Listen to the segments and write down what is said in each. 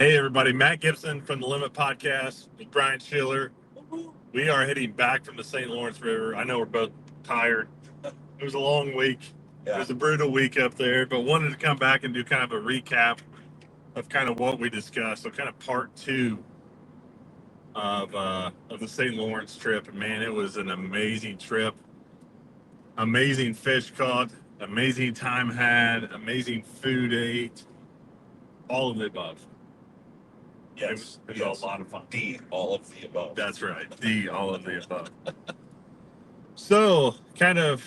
Hey, everybody. Matt Gibson from the Limit Podcast with Brian Schiller. We are heading back from the St. Lawrence River. I know we're both tired. It was a long week. It was a brutal week up there, but wanted to come back and do kind of a recap of kind of what we discussed. So kind of part two of the St. Lawrence trip. And man, it was an amazing trip. Amazing fish caught, amazing time had, amazing food ate, all of the above. Yes, It was a lot of fun. All of the above. That's right. All of the above. So, kind of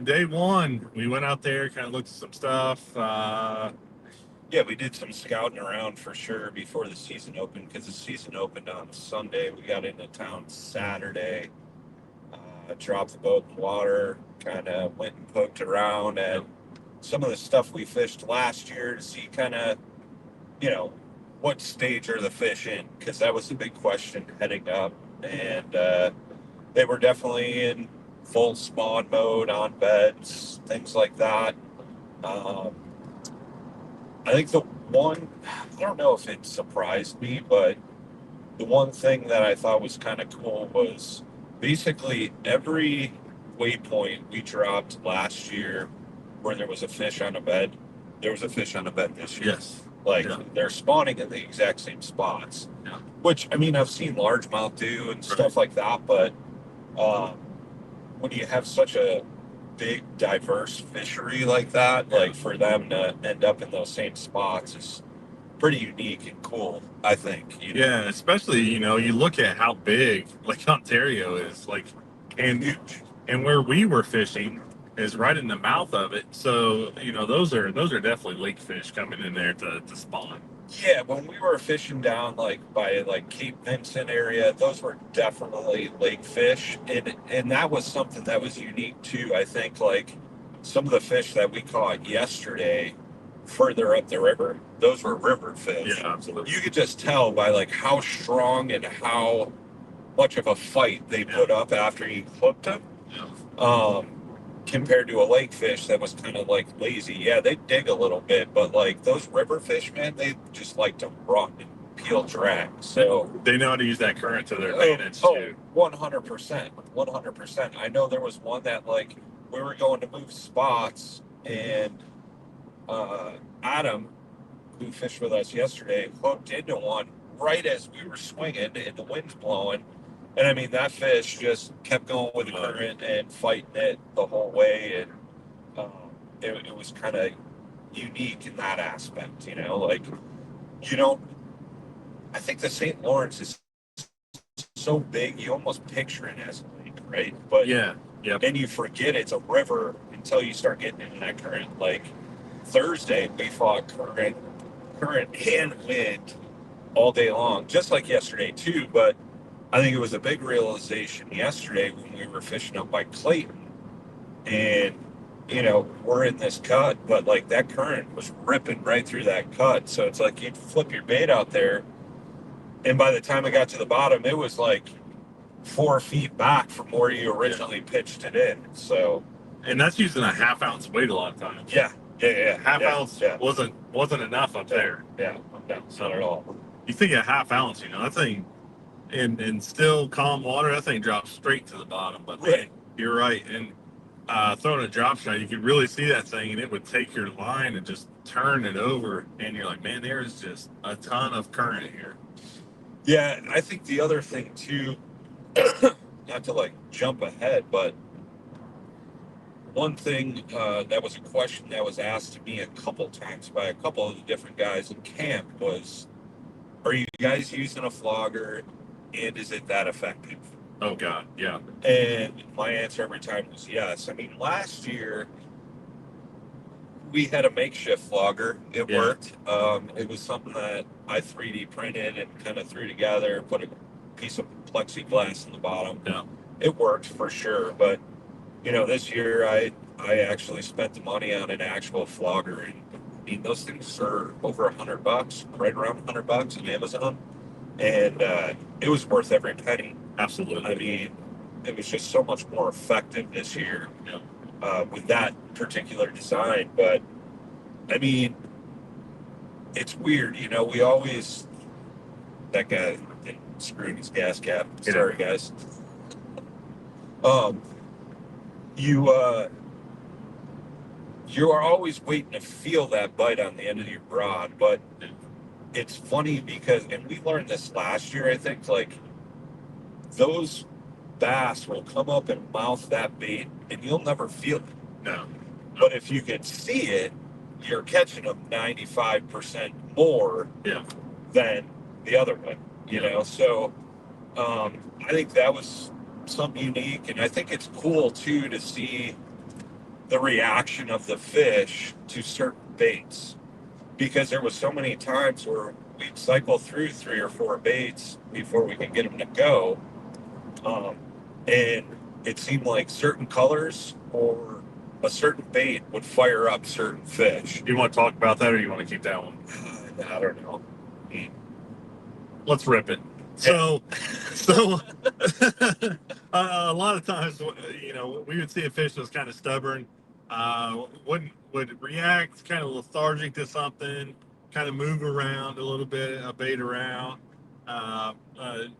day one, we went out there, kind of looked at some stuff. Yeah, we did some scouting around for sure before the season opened, because the season opened on Sunday. We got into town Saturday, dropped the boat in the water, kind of went and poked around at some of the stuff we fished last year to see kind of, what stage are the fish in, because that was the big question heading up. And they were definitely in full spawn mode on beds, things like that. I think the one, I don't know if it surprised me, but the one thing that I thought was kind of cool was basically every waypoint we dropped last year where there was a fish on a bed, there was a fish on a bed this year. Yes. They're spawning in the exact same spots. Yeah. Which, I mean, I've seen largemouth do and stuff like that, but when you have such a big, diverse fishery like that, like for them to end up in those same spots is pretty unique and cool, I think. Yeah, especially, you look at how big Lake Ontario is, and where we were fishing is right in the mouth of it. So, those are definitely lake fish coming in there to spawn. Yeah, when we were fishing down by Cape Vincent area, those were definitely lake fish, and that was something that was unique too. I think some of the fish that we caught yesterday further up the river, those were river fish. Yeah, absolutely. You could just tell by how strong and how much of a fight they put up after you hooked them. Yeah. Compared to a lake fish that was kind of lazy. Yeah, they dig a little bit, but those river fish, man, they just like to run and peel drag. So they know how to use that current to their advantage too. 100%. 100%. I know there was one that we were going to move spots, and Adam, who fished with us yesterday, hooked into one right as we were swinging and the wind's blowing. And I mean, that fish just kept going with the current and fighting it the whole way. And it was kind of unique in that aspect, I think the St. Lawrence is so big, you almost picture it as a lake, right? But yeah, then you forget it's a river until you start getting into that current. Thursday, we fought current and wind all day long, just like yesterday too, but I think it was a big realization yesterday when we were fishing up by Clayton, and we're in this cut, but that current was ripping right through that cut. So it's you'd flip your bait out there, and by the time it got to the bottom, it was 4 feet back from where you originally pitched it in. So, and that's using a half-ounce weight a lot of times. Yeah. Half ounce wasn't enough up there. Yeah, no, not at all. You think a half ounce, that thing. In still calm water, that thing drops straight to the bottom. But you're right. And throwing a drop shot, you could really see that thing, and it would take your line and just turn it over. And you're like, man, there's just a ton of current here. Yeah, I think the other thing too, not to jump ahead, but one thing that was a question that was asked to me a couple times by a couple of the different guys in camp was, are you guys using a flogger? And is it that effective? Oh, God, yeah. And my answer every time was yes. I mean, last year, we had a makeshift flogger. It worked. It was something that I 3D printed and kind of threw together, put a piece of plexiglass in the bottom. Yeah. It worked for sure. But, this year, I actually spent the money on an actual flogger. And, I mean, those things are over $100, right around $100 on Amazon. And it was worth every penny. Absolutely. I mean, it was just so much more effective this year with that particular design. But, I mean, it's weird, you know. We always that guy screwed his gas cap. Sorry, guys. Um, you you are always waiting to feel that bite on the end of your rod, but it's funny because, and we learned this last year, I think, like those bass will come up and mouth that bait, and you'll never feel it. No. But if you can see it, you're catching them 95% more than the other one, you know? So I think that was something unique. And I think it's cool, too, to see the reaction of the fish to certain baits. Because there was so many times where we'd cycle through 3 or 4 baits before we could get them to go. And it seemed like certain colors or a certain bait would fire up certain fish. You want to talk about that, or you want to keep that one? I don't know. Let's rip it. So a lot of times, you know, we would see a fish that was kind of stubborn, would react kind of lethargic to something, kind of move around a little bit, a bait around.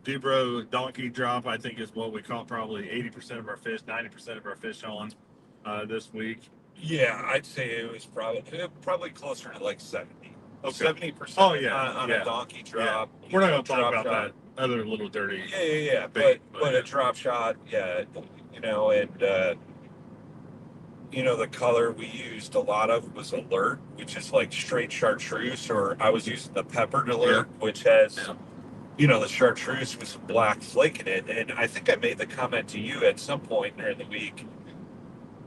Dubro donkey drop, I think, is what we caught probably 80% of our fish, 90% of our fish on this week. Yeah, I'd say it was probably closer to like 70. Okay. 70% on a donkey drop. Yeah. We're not going to talk about that other little dirty. Yeah. Bait, but a drop shot, you know, and you know, the color we used a lot of was alert, which is like straight chartreuse, or I was using the peppered alert, which has you know, the chartreuse with some black flake in it. And I think I made the comment to you at some point during the week.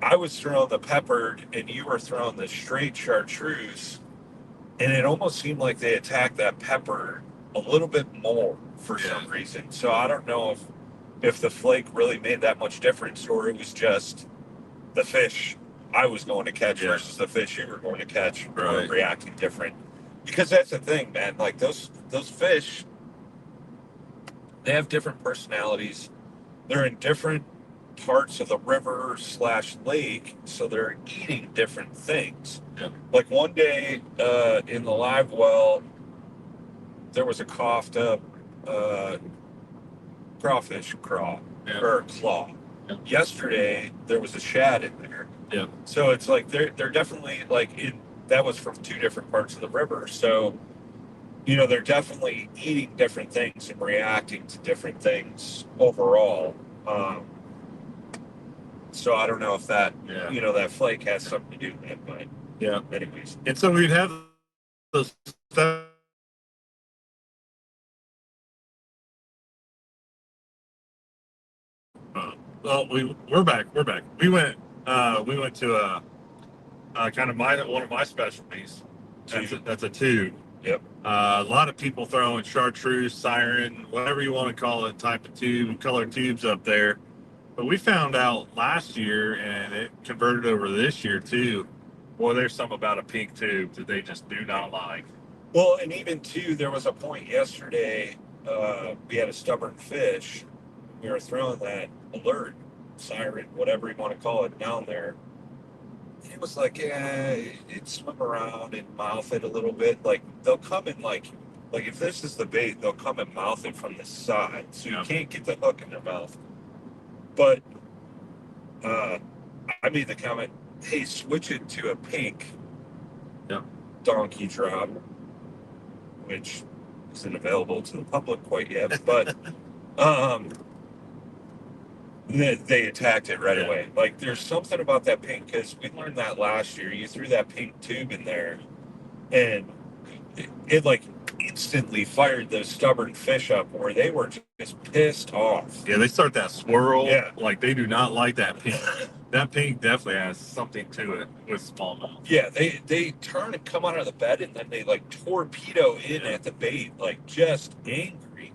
I was throwing the peppered and you were throwing the straight chartreuse, and it almost seemed like they attacked that pepper a little bit more for some reason. So I don't know if the flake really made that much difference, or it was just the fish I was going to catch versus the fish you were going to catch were reacting different. Because that's the thing, man. Like those fish, they have different personalities. They're in different parts of the river / lake, so they're eating different things. Like one day in the live well, there was a coughed up crawfish or claw. Yesterday there was a shad in there. So it's like they're definitely like that was from 2 different parts of the river. So you know, they're definitely eating different things and reacting to different things overall. So I don't know if that, you know, that flake has something to do with it, but anyways. And so we'd have the stuff. Well, we're back. We went to kind of one of my specialties. That's a tube. A lot of people throwing chartreuse, siren, whatever you want to call it, type of tube, color tubes up there. But we found out last year, and it converted over this year too. Boy, there's something about a pink tube that they just do not like. Well, and even too, there was a point yesterday. We had a stubborn fish. We were throwing that alert, siren, whatever you want to call it, down there. It was like, it'd swim around and mouth it a little bit. Like they'll come in like if this is the bait, they'll come and mouth it from the side, so you can't get the hook in their mouth. But I made the comment, hey, switch it to a pink donkey drop, which isn't available to the public quite yet, but they attacked it right away. Like there's something about that pink, because we learned that last year. You threw that pink tube in there, and it like instantly fired those stubborn fish up where they were just pissed off. Yeah, they start that swirl. Like they do not like that pink. That pink definitely has something to it with smallmouth. Yeah, they turn and come out of the bed, and then they like torpedo in at the bait, like just angry.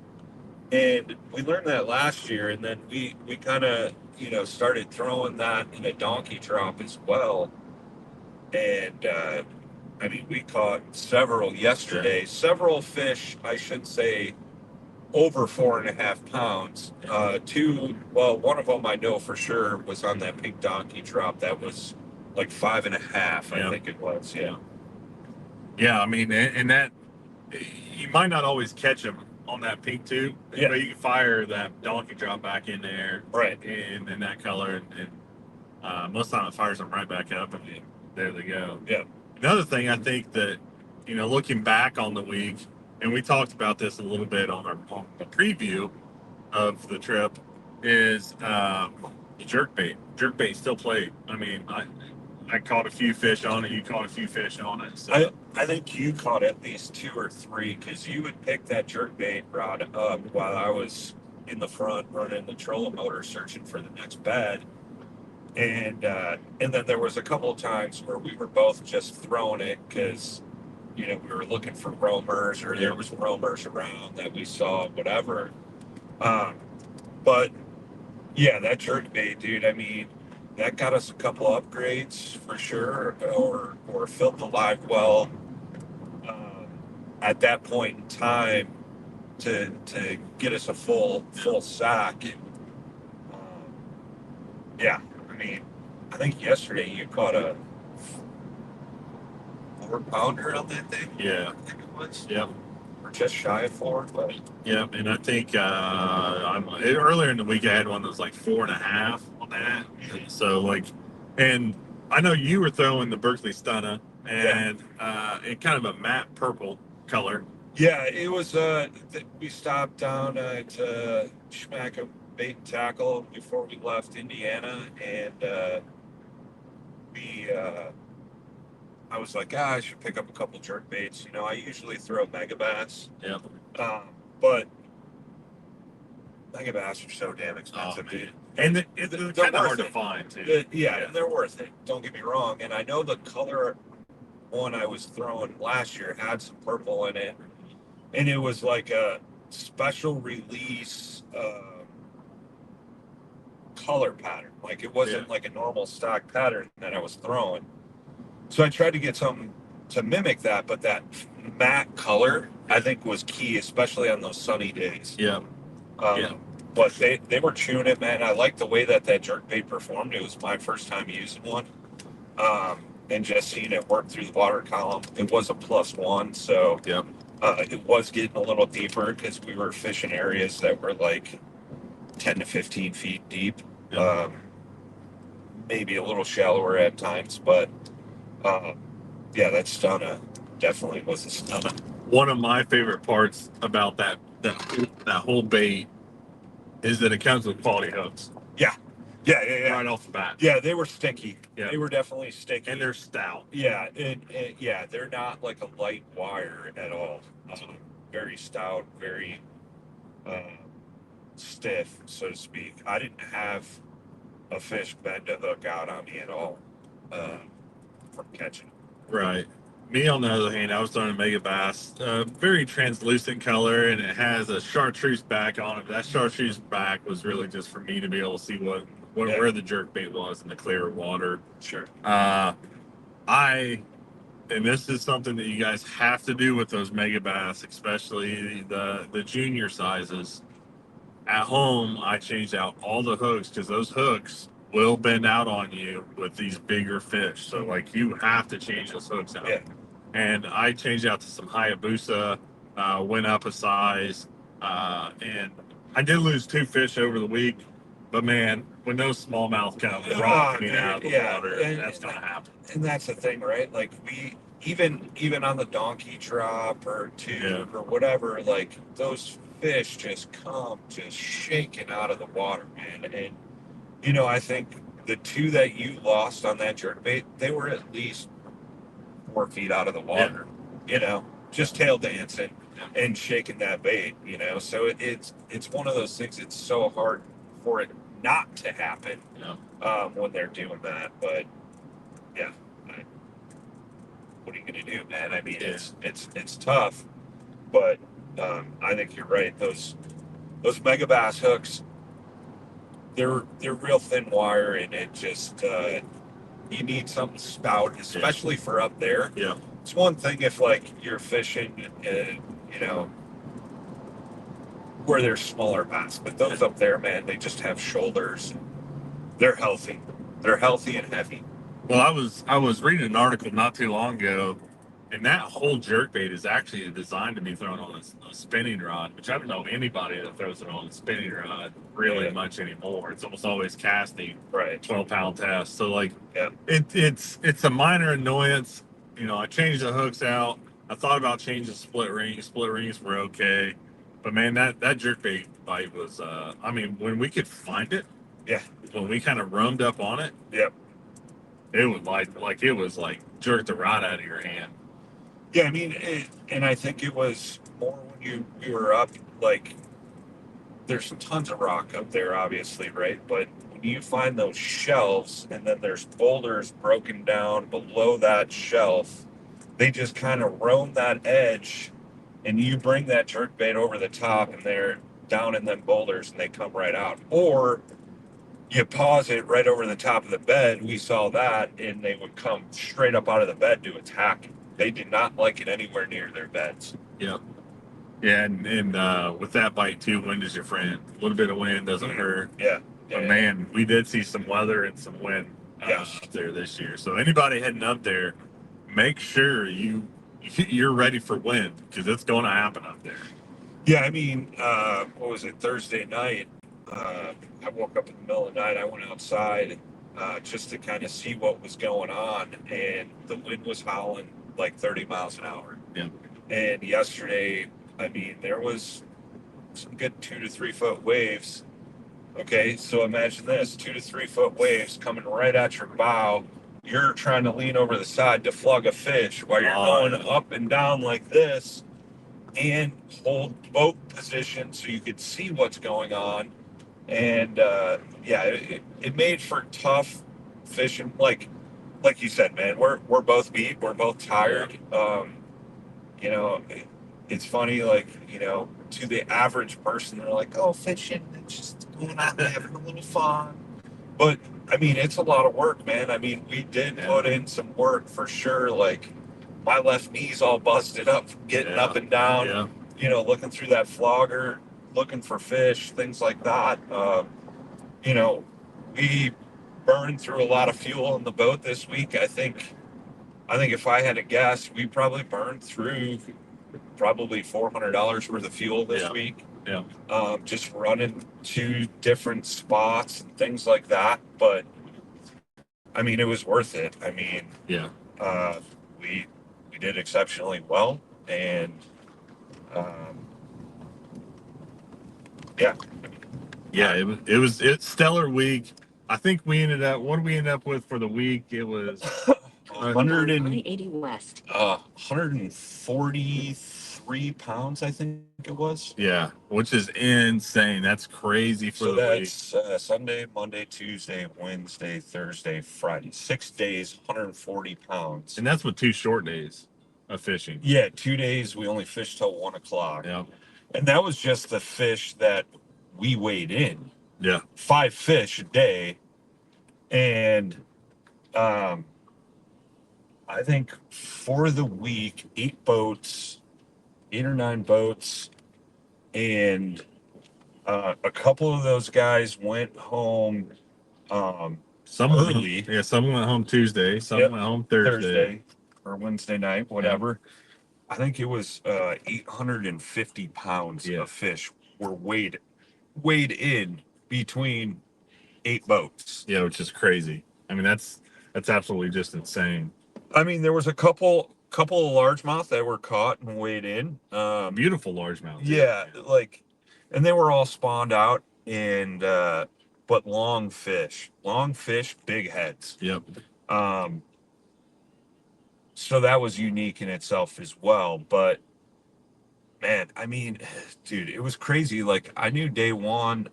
And we learned that last year, and then we kind of, you know, started throwing that in a donkey drop as well. And I mean, we caught several yesterday, several fish, I should say, over 4.5 pounds. One of them I know for sure was on that pink donkey drop. That was like 5.5, I think it was. Yeah, I mean, and that you might not always catch them on that pink tube, Yeah. but you can fire that donkey drop back in there, Right. in that color, and most of the time it fires them right back up, and there they go. Yeah. Another thing I think that, looking back on the week, and we talked about this a little bit on the preview of the trip, is the jerkbait. Jerkbait still played. I mean, I caught a few fish on it. You caught a few fish on it. So. I think you caught at least 2 or 3 because you would pick that jerkbait rod up while I was in the front running the trolling motor searching for the next bed. And then there was a couple of times where we were both just throwing it because we were looking for roamers or there was roamers around that we saw, whatever. But yeah, that jerkbait, dude. I mean, that got us a couple upgrades for sure, or filled the live well at that point in time to get us a full sack. And, yeah, I mean, I think yesterday you caught a 4-pounder on that thing. Yeah, I think it was. Yep. Or just shy of 4, but Yeah, and I think earlier in the week I had one that was like 4.5 on that. So and I know you were throwing the Berkeley Stunna, and in kind of a matte purple color. Yeah, it was. We stopped down at Schmack Bait and Tackle before we left Indiana, and I was like, I should pick up a couple jerk baits. I usually throw megabass. Yeah. But megabass are so damn expensive, dude. And they're kind of hard to find too. And they're worth it. Don't get me wrong. And I know the color one I was throwing last year had some purple in it, and it was like a special release color pattern. Like it wasn't like a normal stock pattern that I was throwing. So I tried to get something to mimic that, but that matte color I think was key, especially on those sunny days. Yeah. But they were chewing it, man. I liked the way that jerkbait performed. It was my first time using one. And just seeing it work through the water column. It was a +1, so it was getting a little deeper because we were fishing areas that were like 10 to 15 feet deep. Maybe a little shallower at times, but that stunna definitely was a stunna. One of my favorite parts about that whole bait is that it comes with quality hooks. Yeah. Right off the bat. Yeah, they were sticky. Yeah. They were definitely sticky. And they're stout. Yeah, they're not like a light wire at all. Very stout, very stiff, so to speak. I didn't have a fish bend a hook out on me at all from catching. Right. Me, on the other hand, I was throwing a megabass, very translucent color, and it has a chartreuse back on it. That chartreuse back was really just for me to be able to see where the jerkbait was in the clear water. Sure. And this is something that you guys have to do with those megabass, especially the junior sizes. At home, I changed out all the hooks because those hooks will bend out on you with these bigger fish. So you have to change those hooks out. Yeah. And I changed out to some Hayabusa, went up a size, and I did lose 2 fish over the week. But man, when those smallmouth come rocking out of the water, that's gonna happen. And that's the thing, right? Like we even on the donkey drop or tube or whatever, like those fish just come just shaking out of the water, man. And I think the 2 that you lost on that jerkbait, they were at least 4 feet out of the water. Just tail dancing and shaking that bait. So it's one of those things. It's so hard for it not to happen when they're doing that. But yeah, what are you gonna do, man? I mean, it's tough, but I think you're right. Those megabass hooks, they're real thin wire, and it just you need something stout, especially for up there. Yeah, it's one thing if you're fishing, where there's smaller bass, but those up there, man, they just have shoulders. They're healthy. They're healthy and heavy. Well, I was reading an article not too long ago And that whole jerkbait is actually designed to be thrown on a spinning rod, which I don't know anybody that throws it on a spinning rod really much anymore. It's almost always casting, right, 12-pound test. So like, yeah, it's a minor annoyance. You know, I changed the hooks out. I thought about changing split rings. Split rings were okay, but man, that jerkbait bite was. I mean, when we could find it, yeah, when we kind of roamed up on it, yep. it was like it was like jerked the rod out of your hand. Yeah, I mean, and I think it was more when you were up, like, there's tons of rock up there, obviously, right? But when you find those shelves and then there's boulders broken down below that shelf, they just kind of roam that edge, and you bring that jerkbait over the top, and they're down in them boulders, and they come right out. Or you pause it right over the top of the bed. We saw that, and they would come straight up out of the bed to attack. They did not like it anywhere near their beds. Yep. Yeah, and with that bite too, wind is your friend. A little bit of wind doesn't hurt. Yeah. But man, we did see some weather and some wind up there this year. So anybody heading up there, make sure you're ready for wind because it's going to happen up there. Yeah, I mean, what was it, Thursday night? I woke up in the middle of the night. I went outside just to kind of see what was going on, and the wind was howling like 30 miles an hour. Yeah. And yesterday, I mean, there was some good 2 to 3 foot waves. Okay, so imagine this: 2 to 3 foot waves coming right at your bow. You're trying to lean over the side to flug a fish while you're going up and down like this, and hold boat position so you could see what's going on. And yeah, it made for tough fishing. Like you said, man, we're both beat, we're both tired. You know, it's funny, like, you know, to the average person, they're like, oh, fishing, it's just going out and having a little fun. But I mean, it's a lot of work, man. I mean, we did put in some work for sure. Like, my left knee's all busted up from getting up and down, you know, looking through that flogger, looking for fish, things like that. You know, we burned through a lot of fuel in the boat this week. I think if I had to guess, we probably burned through probably $400 worth of fuel this week. Yeah. Just running to different spots and things like that. But I mean, it was worth it. I mean, we did exceptionally well, and it's stellar week. I think we ended up. What did we end up with for the week? It was 180 west. 143 pounds, I think it was. Yeah, which is insane. That's crazy for the week. So that's Sunday, Monday, Tuesday, Wednesday, Thursday, Friday. 6 days, 140 pounds. And that's with 2 short days of fishing. Yeah, 2 days. We only fished till 1 o'clock. Yeah. And that was just the fish that we weighed in. Yeah. 5 fish a day. And I think for the week, 8 or 9 boats, and a couple of those guys went home some early. Some went home Tuesday, some went home Thursday or Wednesday night, whatever. Yeah. I think it was 850 pounds of fish were weighed in between 8 boats. Yeah, which is crazy. I mean, that's absolutely just insane. I mean, there was a couple of largemouth that were caught and weighed in. Beautiful largemouth. Yeah, like, and they were all spawned out, and but long fish, big heads. Yep. So that was unique in itself as well. But man, I mean, dude, it was crazy. Like, I knew day one,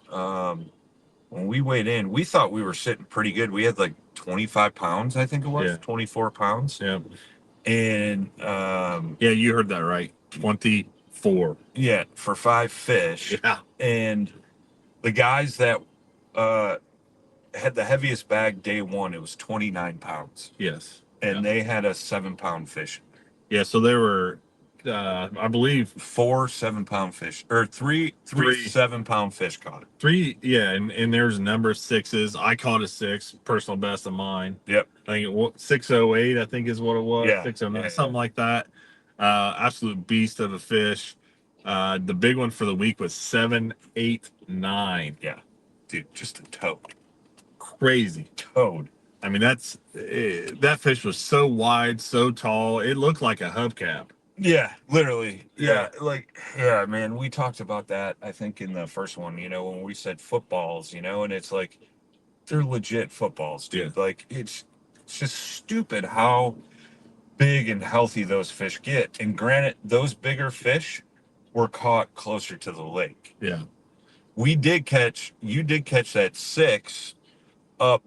when we weighed in, we thought we were sitting pretty good. We had like 25 pounds, I think it was, 24 pounds. Yeah. And you heard that right. 24. Yeah, for 5 fish. Yeah. And the guys that had the heaviest bag day one, it was 29 pounds. Yes. And they had a 7-pound fish. Yeah, so there were I believe 4 7-pound fish, or three Three. 7-pound fish caught it. 3. Yeah, and there's a number of 6s. I caught a 6, personal best of mine. Yep. I think 608. I think is what it was. Yeah. 609, Yeah, something like that. Absolute beast of a fish. The big one for the week was 789. Yeah. Dude, just a toad. Crazy. Toad. I mean, that fish was so wide, so tall. It looked like a hubcap. Yeah, literally. Yeah. Yeah, man, we talked about that, I think, in the first one, when we said footballs, and it's like, they're legit footballs, dude. Yeah. Like, it's just stupid how big and healthy those fish get. And granted, those bigger fish were caught closer to the lake. Yeah. You did catch that 6 up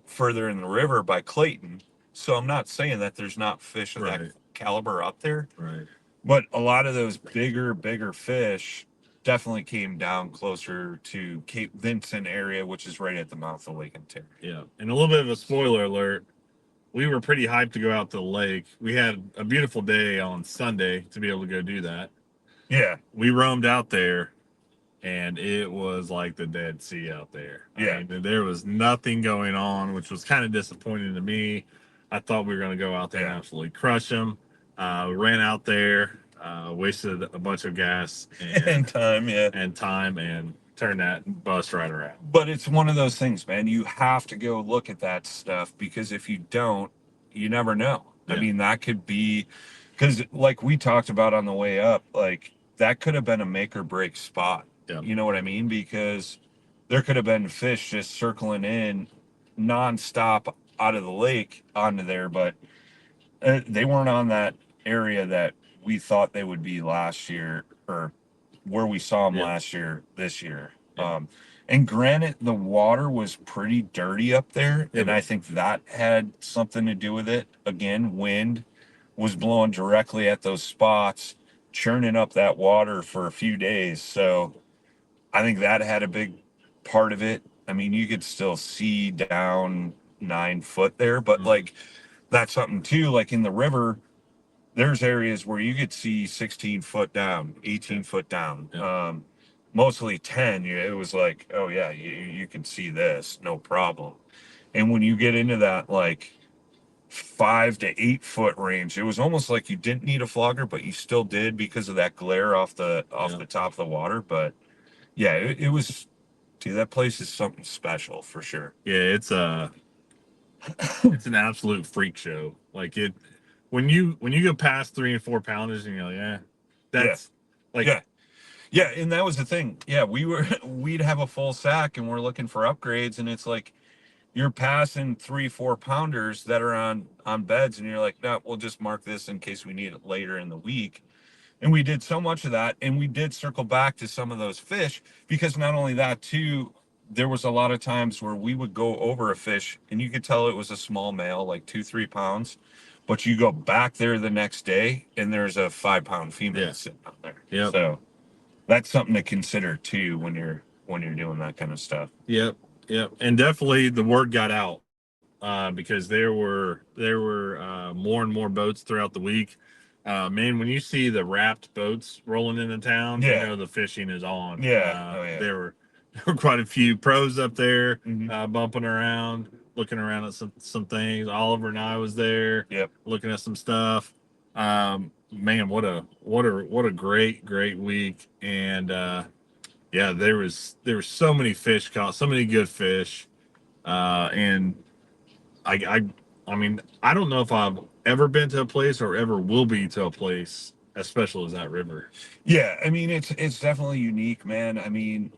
further in the river by Clayton. So I'm not saying that there's not fish of Right. that caliber up there. Right. But a lot of those bigger fish definitely came down closer to Cape Vincent area, which is right at the mouth of Lake Ontario. Yeah. And a little bit of a spoiler alert. We were pretty hyped to go out to the lake. We had a beautiful day on Sunday to be able to go do that. Yeah. We roamed out there, and it was like the Dead Sea out there. Yeah. I mean, there was nothing going on, which was kind of disappointing to me. I thought we were going to go out there and absolutely crush them. We ran out there, wasted a bunch of gas And time, and turned that bus right around. But it's one of those things, man. You have to go look at that stuff, because if you don't, you never know. Yeah. I mean, that could be, because like we talked about on the way up, like that could have been a make or break spot. Yeah. You know what I mean? Because there could have been fish just circling in nonstop out of the lake onto there, but they weren't on that area that we thought they would be last year, or where we saw them last year, this year. Yeah. And granted, the water was pretty dirty up there, Yeah, and I think that had something to do with it. Again, wind was blowing directly at those spots, churning up that water for a few days. So I think that had a big part of it. I mean, you could still see down 9 foot there, but like that's something too. Like in the river, there's areas where you could see 16 foot down, 18 foot down. Yeah. Mostly 10. It was like, oh yeah, you can see this, no problem. And when you get into that like 5 to 8 foot range, it was almost like you didn't need a flogger, but you still did because of that glare off the top of the water. But yeah, it was, dude, that place is something special for sure. Yeah, it's an absolute freak show. Like when you go past 3 and 4 pounders, and you're like, that's like, yeah, and that was the thing. Yeah, we'd have a full sack, and we're looking for upgrades, and it's like you're passing 3 4 pounders that are on beds, and you're like, no, we'll just mark this in case we need it later in the week. And we did so much of that, and we did circle back to some of those fish, because not only that too, there was a lot of times where we would go over a fish and you could tell it was a small male, like 2 3 pounds, but you go back there the next day and there's a 5 pound female sitting out there. Yep. So that's something to consider too when you're doing that kind of stuff. Yep. And definitely the word got out, because there were more and more boats throughout the week. Man, when you see the wrapped boats rolling into town, you know the fishing is on. There were quite a few pros up there, bumping around, looking around at some things. Oliver and I was there, looking at some stuff. Man, what a great week. And there was so many fish caught, so many good fish. And I mean, I don't know if I've ever been to a place or ever will be to a place as special as that river. Yeah, I mean, it's definitely unique, man. I mean,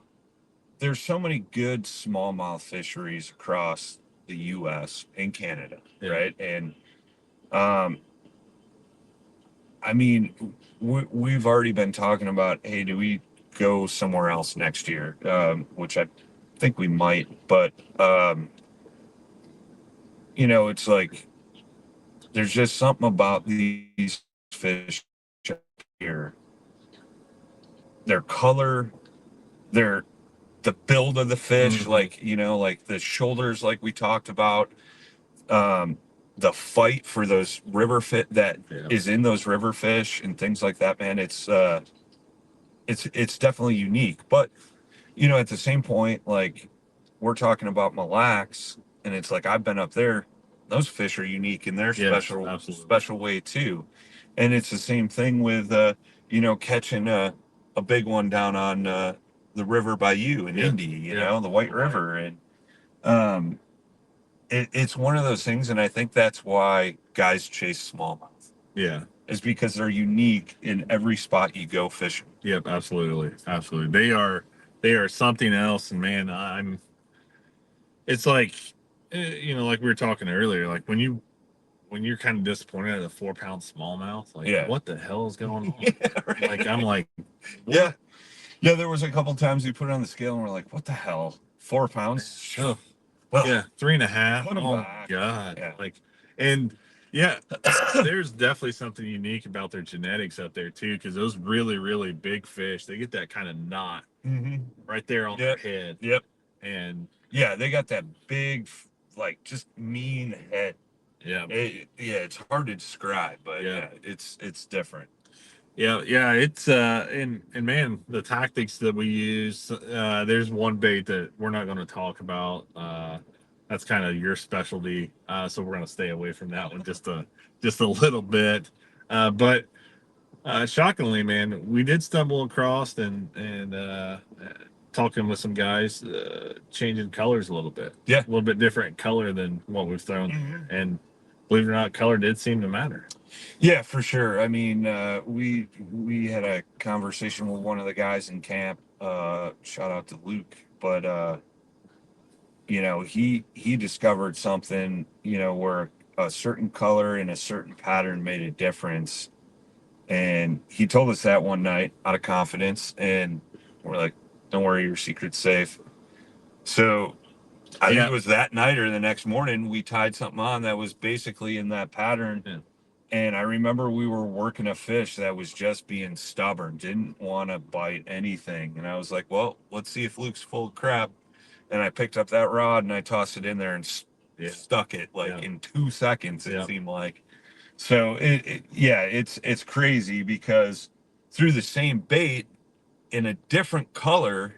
there's so many good smallmouth fisheries across the U.S. and Canada, right? And I mean, we've already been talking about, hey, do we go somewhere else next year? Which I think we might, but it's like there's just something about these fish here. Their color, the build of the fish, like like the shoulders, like we talked about. the fight for those river fit that Yeah. is in those river fish and things like that, man, it's definitely unique. But at the same point, like we're talking about Mille Lacs, and it's like I've been up there. Those fish are unique in their Yes, absolutely. special way too, and it's the same thing with catching a big one down on the river by you in Yeah. Indy, Yeah. the White River, and um, it's one of those things, and I think that's why guys chase smallmouth. Yeah. Is because they're unique in every spot you go fishing. Yep, absolutely. Absolutely. They are something else, and man, it's like like we were talking earlier, like when you're kind of disappointed at a 4-pound smallmouth, like Yeah. what the hell is going on? Yeah, right. Like I'm like, what? Yeah. Yeah, there was a couple times we put it on the scale and we're like, what the hell? 4 pounds? Oh, Well, yeah, 3.5. put 'em Oh my back. God. Yeah. Like, and yeah, there's definitely something unique about their genetics up there too, because those really, really big fish, they get that kind of knot right there on their Yep. head. Yep. And Yeah, they got that big, like, just mean head. yeah, It's hard to describe, but Yeah. it's different. yeah, it's and man, the tactics that we use, there's one bait that we're not going to talk about. That's kind of your specialty, so we're going to stay away from that one just a little bit. But shockingly, man, we did stumble across and talking with some guys, changing colors a little bit. Yeah. A little bit different color than what we've thrown, Mhm. and believe it or not, color did seem to matter. Yeah, for sure. I mean, we had a conversation with one of the guys in camp. Shout out to Luke, but he discovered something, where a certain color and a certain pattern made a difference. And he told us that one night out of confidence, and we're like, "Don't worry, your secret's safe." So I think Yeah. it was that night or the next morning we tied something on that was basically in that pattern. Yeah. And I remember we were working a fish that was just being stubborn, didn't want to bite anything. And I was like, well, let's see if Luke's full of crap. And I picked up that rod and I tossed it in there and stuck it in 2 seconds, it seemed like. So it's crazy because through the same bait in a different color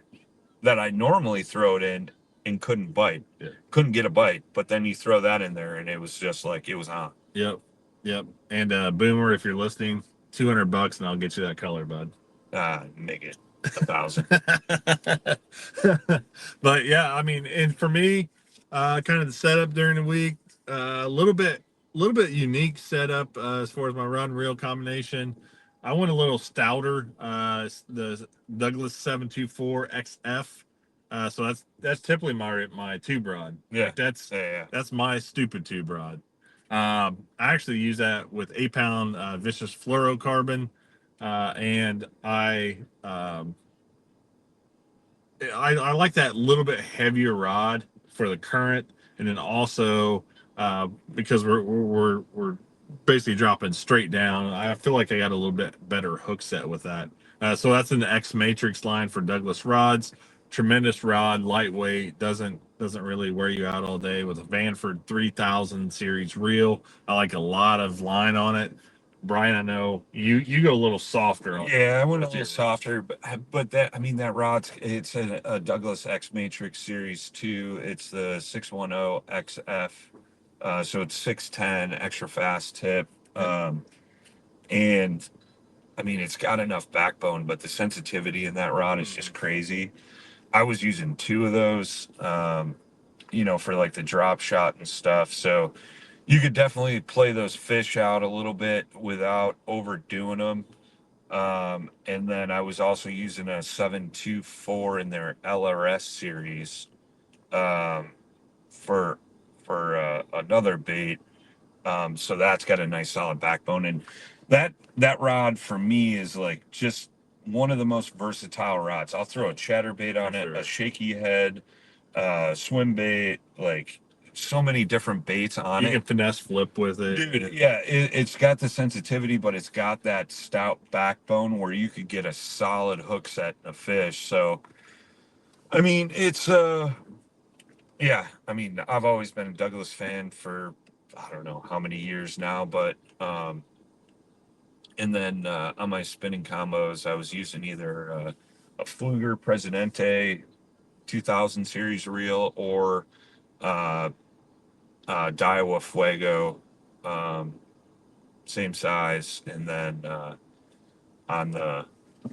that I normally throw it in and couldn't bite, couldn't get a bite. But then you throw that in there and it was just like it was on. Yep. And Boomer, if you're listening, $200 and I'll get you that color, bud. Make it 1,000. But yeah, I mean, and for me, kind of the setup during the week, a little bit unique setup as far as my rod and reel combination. I went a little stouter, the Douglas 724 XF. So that's typically my tube rod. Yeah. Like that's Yeah. that's my stupid tube rod. I actually use that with 8-pound vicious fluorocarbon, and I like that little bit heavier rod for the current, and then also because we're basically dropping straight down. I feel like I got a little bit better hook set with that. So that's in the X Matrix line for Douglas rods. Tremendous rod, lightweight, doesn't really wear you out all day with a Vanford 3000 series reel. I like a lot of line on it. Brian, I know you go a little softer on it. Yeah, I went a little softer, but that rod's it's a Douglas X Matrix Series 2. It's the 610 XF, so it's 610 extra fast tip, and I mean it's got enough backbone, but the sensitivity in that rod is just crazy. I was using 2 of those, for like the drop shot and stuff, so you could definitely play those fish out a little bit without overdoing them. And then I was also using a 724 in their LRS series for another bait. So that's got a nice solid backbone, and that rod for me is like just one of the most versatile rods. I'll throw a chatterbait on it, a shaky head, swim bait, like so many different baits on it. You can finesse flip with it. Dude, yeah, it's got the sensitivity, but it's got that stout backbone where you could get a solid hook set of fish. So, I mean, it's I mean, I've always been a Douglas fan for I don't know how many years now, but and then on my spinning combos, I was using either a Fluger Presidente 2000 series reel or uh, Daiwa Fuego, same size, and then on the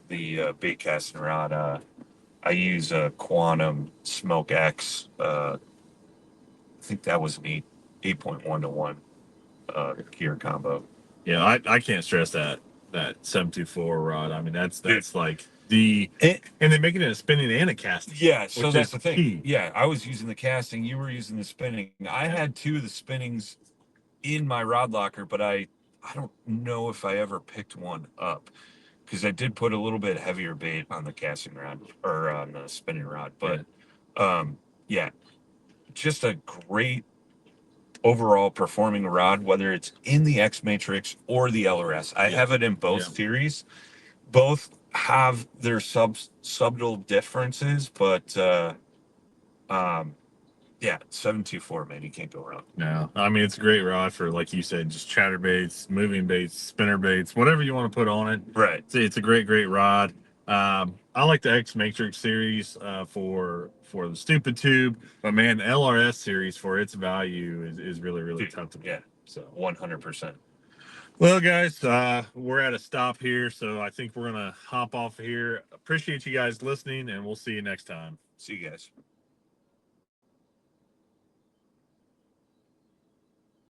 bait casting rod, I use a Quantum Smoke X. I think that was an 8.1 to 1 gear combo. Yeah, I can't stress that 724 rod. I mean, that's Dude, like the and they're making it a spinning and a casting. yeah, so which that's is the thing. key. Yeah, I was using the casting, you were using the spinning. I had two of the spinnings in my rod locker, but I don't know if I ever picked one up because I did put a little bit heavier bait on the casting rod or on the spinning rod. But yeah, just a great overall performing rod, whether it's in the X Matrix or the LRS. I have it in both series. Both have their subtle differences, but yeah, 724, man, you can't go wrong. No, I mean it's a great rod for, like you said, just chatter baits, moving baits, spinner baits, whatever you want to put on it. Right. It's a great rod. I like the X Matrix series for the stupid tube, but man, the LRS series for its value is really Dude, tough to beat. yeah, So 100%. well, guys, we're at a stop here, so I think we're gonna hop off here. Appreciate you guys listening, and we'll see you next time. See you guys.